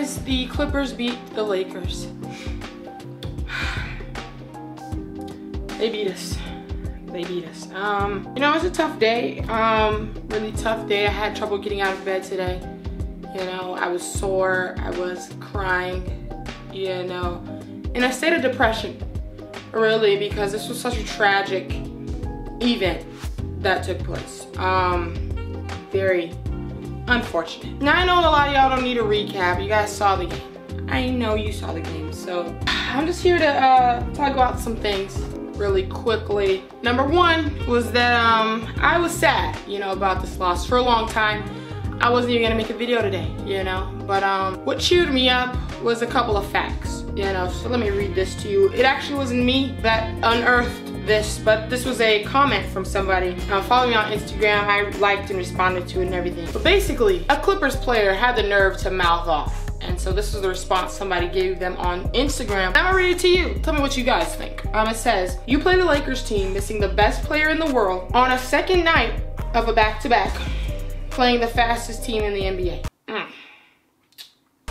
guys, the Clippers beat the Lakers. They beat us. They beat us. You know, it was a tough day. Really tough day. I had trouble getting out of bed today. You know, I was sore. I was crying. You know, in a state of depression, really, because this was such a tragic event that took place. Very unfortunate. Now, I know a lot of y'all don't need a recap. You guys saw the game. I know you saw the game. So I'm just here to talk about some things really quickly. Number one was that I was sad, you know, about this loss for a long time. I wasn't even gonna make a video today, you know, but what cheered me up was a couple of facts, you know, so let me read this to you. It actually wasn't me that unearthed this, but this was a comment from somebody. Follow me on Instagram. I liked and responded to it and everything. But basically, a Clippers player had the nerve to mouth off. And so this was the response somebody gave them on Instagram. I'm gonna read it to you. Tell me what you guys think. It says, you play the Lakers team, missing the best player in the world on a second night of a back-to-back, playing the fastest team in the NBA.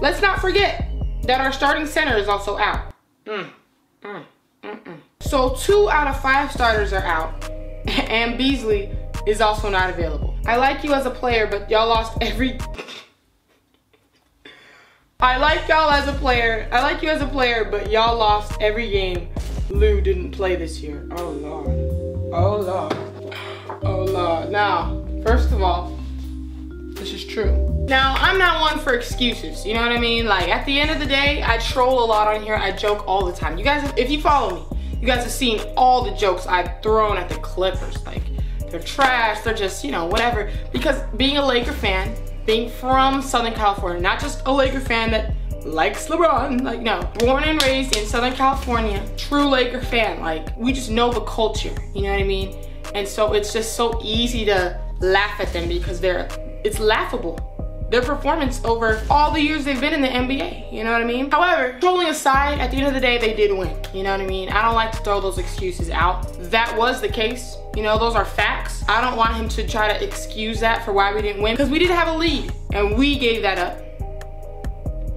Let's not forget that our starting center is also out. So 2 out of 5 starters are out, and Beasley is also not available. I like you as a player, but y'all lost every... I like y'all as a player. I like you as a player, but y'all lost every game Lou didn't play this year. Oh, Lord. Oh, Lord. Oh, Lord. Now, first of all, this is true. Now, I'm not one for excuses, you know what I mean? Like, at the end of the day, I troll a lot on here. I joke all the time. You guys, if you follow me, you guys have seen all the jokes I've thrown at the Clippers. Like, they're trash, they're just, you know, whatever. Because being a Laker fan, being from Southern California, not just a Laker fan that likes LeBron, like, no, born and raised in Southern California, true Laker fan, like, we just know the culture, you know what I mean? And so it's just so easy to laugh at them because it's laughable. Their performance over all the years they've been in the NBA, you know what I mean? However, trolling aside, at the end of the day, they did win, you know what I mean? I don't like to throw those excuses out. That was the case, you know, those are facts. I don't want him to try to excuse that for why we didn't win, because we did have a lead, and we gave that up.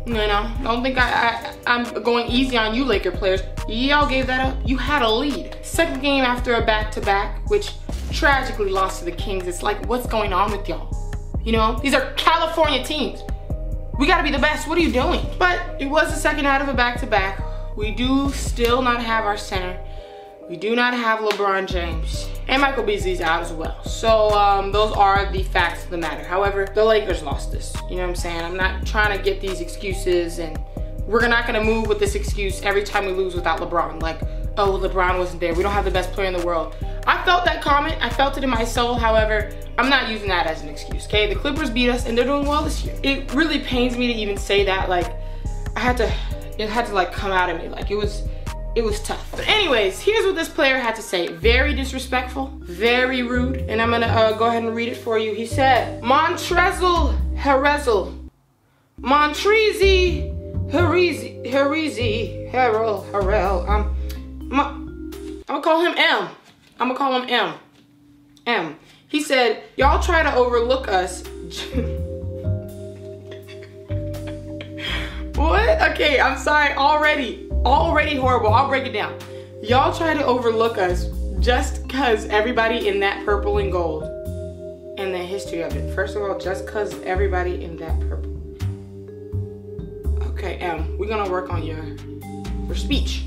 You know, don't think I'm going easy on you Laker players. Y'all gave that up, you had a lead. Second game after a back-to-back, which tragically lost to the Kings. It's like, what's going on with y'all? You know, these are California teams. We gotta be the best, what are you doing? But it was the second night of a back-to-back. We do still not have our center. We do not have LeBron James. And Michael Beasley's out as well. So those are the facts of the matter. However, the Lakers lost this. You know what I'm saying? I'm not trying to get these excuses, and we're not gonna move with this excuse every time we lose without LeBron. Like, oh, LeBron wasn't there. We don't have the best player in the world. I felt that comment, I felt it in my soul. However, I'm not using that as an excuse, okay? The Clippers beat us and they're doing well this year. It really pains me to even say that. Like, it had to like come out of me. Like, it was tough. But anyways, here's what this player had to say. Very disrespectful, very rude. And I'm gonna go ahead and read it for you. He said, Montrezl Harrell, I'm gonna call him M. I'm gonna call him M. He said, y'all try to overlook us. What? Okay, I'm sorry, already horrible. I'll break it down. Y'all try to overlook us just cause everybody in that purple and gold and the history of it. First of all, just cause everybody in that purple. Okay, M, we're gonna work on your speech,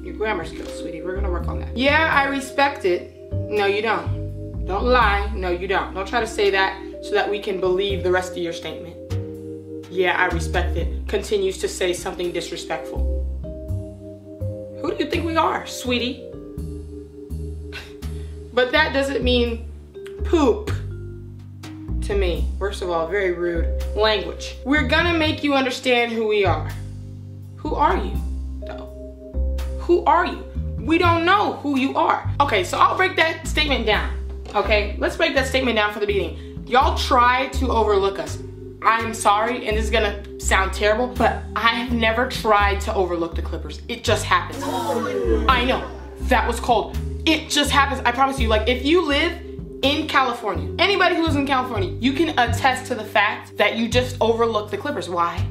your grammar skills, sweetie. We're gonna work on that. Yeah, I respect it. No, you don't. Don't lie. No, you don't. Don't try to say that so that we can believe the rest of your statement. Yeah, I respect it. Continues to say something disrespectful. Who do you think we are, sweetie? But that doesn't mean poop to me. First of all, very rude language. We're gonna make you understand who we are. Who are you, though? Who are you? We don't know who you are. Okay, so I'll break that statement down. Okay, let's break that statement down from the beginning. Y'all try to overlook us. I'm sorry, and this is gonna sound terrible, but I have never tried to overlook the Clippers. It just happens. I know, that was cold. It just happens, I promise you. Like, if you live in California, anybody who lives in California, you can attest to the fact that you just overlook the Clippers. Why?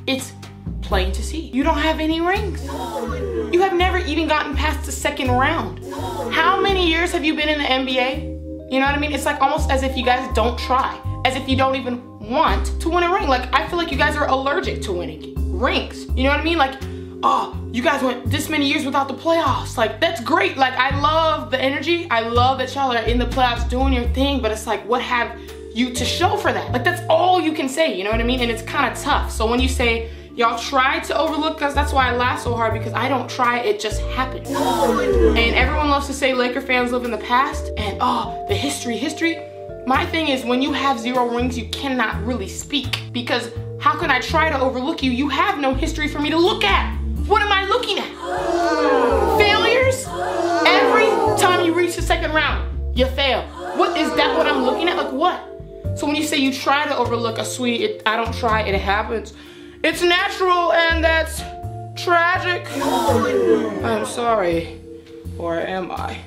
It's plain to see. You don't have any rings. You have never even gotten past the second round. How many years have you been in the NBA? You know what I mean? It's like almost as if you guys don't try, as if you don't even want to win a ring. Like, I feel like you guys are allergic to winning rings. You know what I mean? Like, oh, you guys went this many years without the playoffs. Like, that's great. Like, I love the energy. I love that y'all are in the playoffs doing your thing, but it's like, what have you to show for that? Like, that's all you can say, you know what I mean? And it's kind of tough. So when you say, y'all try to overlook us, that's why I laugh so hard, because I don't try, it just happens. And everyone loves to say Laker fans live in the past, and oh, the history. My thing is, when you have 0 rings, you cannot really speak, because how can I try to overlook you? You have no history for me to look at. What am I looking at? Failures? Every time you reach the second round, you fail. What is that what I'm looking at? Like, what? So when you say you try to overlook us, sweetie, I don't try, it happens. It's natural, and that's tragic. I'm sorry, or am I?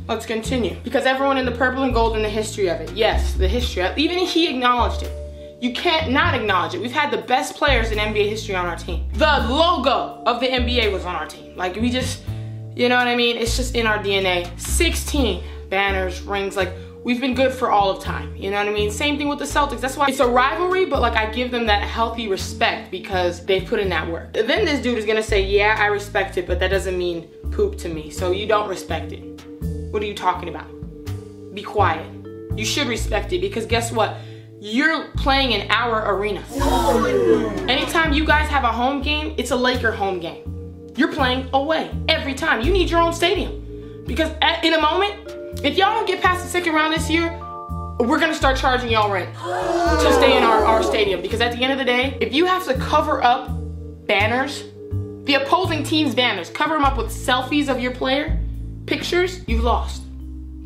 Let's continue. Because everyone in the purple and gold in the history of it. Yes, the history. Even he acknowledged it. You can't not acknowledge it. We've had the best players in NBA history on our team. The logo of the NBA was on our team. Like, we just, you know what I mean? It's just in our DNA. 16 banners, rings, like, we've been good for all of time. You know what I mean? Same thing with the Celtics. That's why it's a rivalry, but like, I give them that healthy respect because they've put in that work. Then this dude is gonna say, yeah, I respect it, but that doesn't mean poop to me. So you don't respect it. What are you talking about? Be quiet. You should respect it, because guess what? You're playing in our arena. Anytime you guys have a home game, it's a Laker home game. You're playing away every time. You need your own stadium, because in a moment, if y'all don't get past the second round this year, we're gonna start charging y'all rent to stay in our stadium. Because at the end of the day, if you have to cover up banners, the opposing team's banners, cover them up with selfies of your player, pictures, you've lost.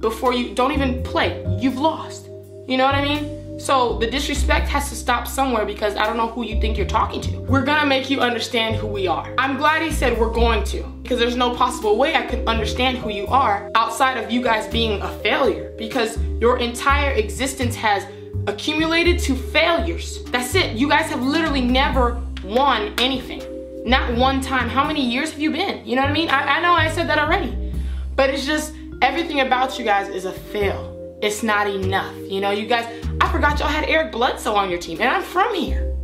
Before you don't even play, you've lost. You know what I mean? So the disrespect has to stop somewhere, because I don't know who you think you're talking to. We're gonna make you understand who we are. I'm glad he said we're going to, because there's no possible way I could understand who you are outside of you guys being a failure, because your entire existence has accumulated to failures. That's it. You guys have literally never won anything. Not one time. How many years have you been? You know what I mean? I know I said that already, but it's just everything about you guys is a fail. It's not enough. You know, you guys, I forgot y'all had Eric Bledsoe on your team, and I'm from here.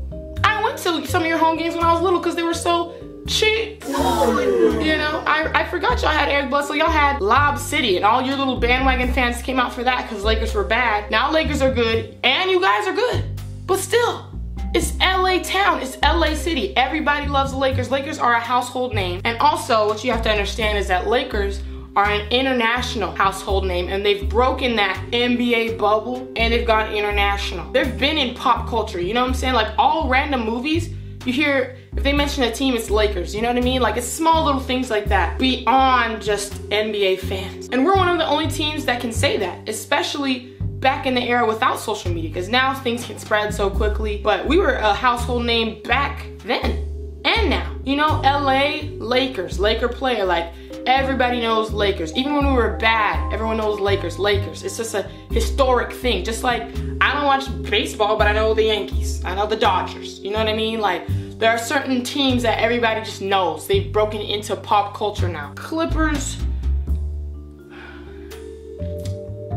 I went to some of your home games when I was little because they were so cheap. You know, I forgot y'all had Eric Bledsoe. Y'all had Lob City, and all your little bandwagon fans came out for that because Lakers were bad. Now Lakers are good, and you guys are good. But still, it's LA town, it's LA city. Everybody loves the Lakers. Lakers are a household name. And also, what you have to understand is that Lakers are an international household name, and they've broken that NBA bubble and they've gone international. They've been in pop culture, you know what I'm saying? Like, all random movies, you hear, if they mention a team, it's Lakers, you know what I mean? Like, it's small little things like that beyond just NBA fans. And we're one of the only teams that can say that, especially back in the era without social media, because now things can spread so quickly. But we were a household name back then and now. You know, LA Lakers, Laker player, like, everybody knows Lakers. Even when we were bad, everyone knows Lakers, Lakers. It's just a historic thing. Just like, I don't watch baseball, but I know the Yankees. I know the Dodgers. You know what I mean? Like, there are certain teams that everybody just knows. They've broken into pop culture now. Clippers,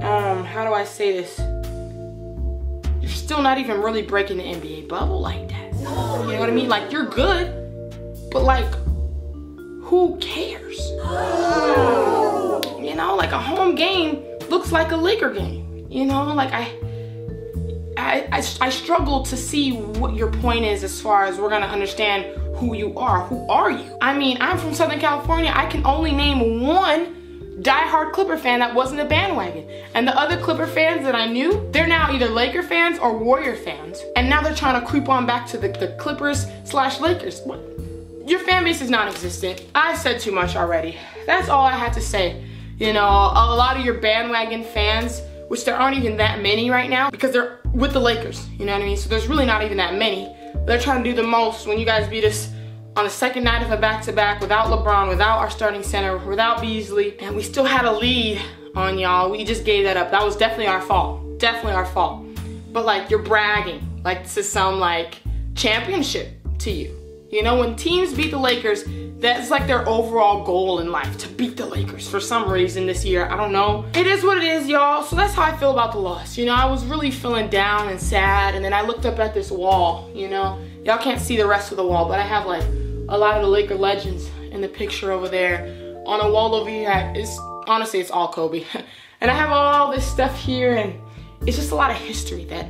how do I say this? You're still not even really breaking the NBA bubble like that. You know what I mean? Like, you're good, but like, who cares? You know, like, a home game looks like a Laker game. You know, like, I struggle to see what your point is as far as we're gonna understand who you are. Who are you? I mean, I'm from Southern California. I can only name one diehard Clipper fan that wasn't a bandwagon. And the other Clipper fans that I knew, they're now either Laker fans or Warrior fans. And now they're trying to creep on back to the Clippers/Lakers. Your fan base is non-existent. I've said too much already. That's all I had to say. You know, a lot of your bandwagon fans, which there aren't even that many right now because they're with the Lakers, you know what I mean? So there's really not even that many. They're trying to do the most when you guys beat us on the second night of a back-to-back without LeBron, without our starting center, without Beasley, and we still had a lead on y'all. We just gave that up. That was definitely our fault. Definitely our fault. But like, you're bragging like this is some like championship to you. You know, when teams beat the Lakers, that's like their overall goal in life, to beat the Lakers for some reason this year. I don't know. It is what it is, y'all. So that's how I feel about the loss. You know, I was really feeling down and sad, and then I looked up at this wall, you know. Y'all can't see the rest of the wall, but I have like a lot of the Laker legends in the picture over there. On a wall over here, honestly, it's all Kobe. And I have all this stuff here, and it's just a lot of history that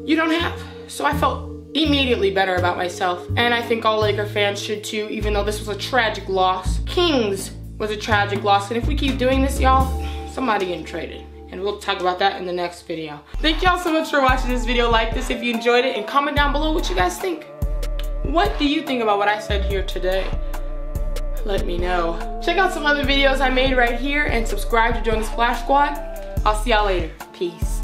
you don't have. So I felt immediately better about myself, and I think all Laker fans should too, even though this was a tragic loss. Kings was a tragic loss, and if we keep doing this, y'all, somebody getting traded. And we'll talk about that in the next video. Thank y'all so much for watching this video. Like this if you enjoyed it, and comment down below what you guys think. What do you think about what I said here today? Let me know. Check out some other videos I made right here, and subscribe to join the Splash Squad. I'll see y'all later. Peace.